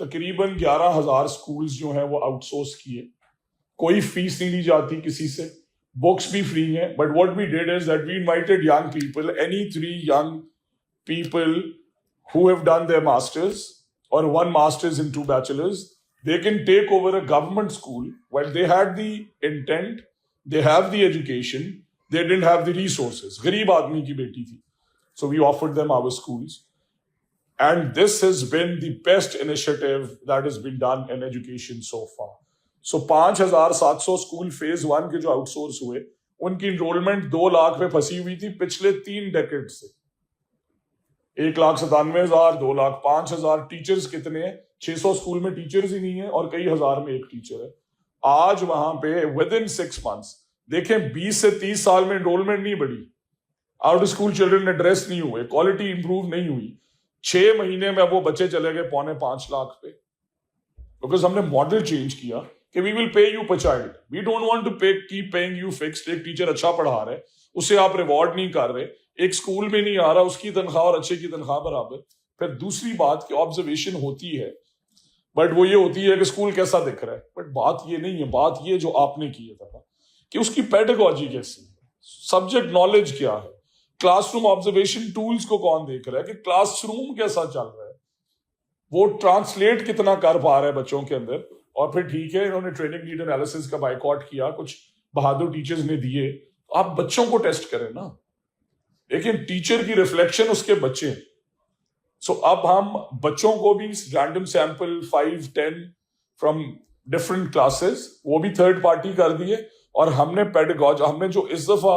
तकरीबन 11,000 स्कूल्स जो हैं वो आउटसोर्स किए, कोई फीस नहीं ली जाती किसी से, बुक्स भी फ्री हैं. But what we did is that we invited young people, any 3 young people who have done their masters or 1 master's and 2 bachelors. They can take over a government school. While they had the intent, they have the education, they didn't have the resources. गरीब आदमी की बेटी थी. So we offered them our schools. And this has been the best initiative that has been done in education so far. So 5,700 school phase 1 के जो outsource हुए, उनकी enrolment 2 lakh पे फंसी हुई थी पिछले 3 डेकेड से. 1,97,000, 2 लाख 5,000. टीचर्स कितने हैं? 600 स्कूल में टीचर्स ही नहीं है और कई हजार में एक टीचर है. आज वहां पे विद इन 6 months देखें 20 से 30 साल में एनरोलमेंट नहीं बढ़ी, out of school children address नहीं हुए, क्वालिटी इंप्रूव नहीं हुई. 6 महीने में वो बच्चे चले गए 4.25 लाख पे, बिकॉज हमने मॉडल चेंज किया कि we will pay you per child. We don't want to pay keep paying you fixed. एक टीचर अच्छा पढ़ा रहे, उसे आप रिवॉर्ड नहीं कर रहे, एक स्कूल में नहीं आ रहा, उसकी तनख्वाह और अच्छे की तनख्वाह बराबर. फिर दूसरी बात की ऑब्जर्वेशन होती है, बट वो ये होती है कि स्कूल कैसा दिख रहा है. बट बात ये नहीं है, बात ये जो आपने की है कि उसकी पेडागॉजी कैसी है, सब्जेक्ट नॉलेज क्या है, क्लासरूम ऑब्जर्वेशन टूल्स को कौन देख रहा है, कि क्लासरूम कैसा चल रहा है, वो ट्रांसलेट कितना कर पा रहा है बच्चों के अंदर. और फिर ठीक है, इन्होंने ट्रेनिंग नीड एनालिसिस का बाइकआउट किया, कुछ बहादुर टीचर्स ने दिए. आप बच्चों को टेस्ट करें ना, लेकिन टीचर की रिफ्लेक्शन उसके बच्चे. सो अब हम बच्चों को भी random sample 5-10 from different classes, वो भी थर्ड पार्टी कर दिए. और हमने पेडागॉजी, हमने जो इस दफा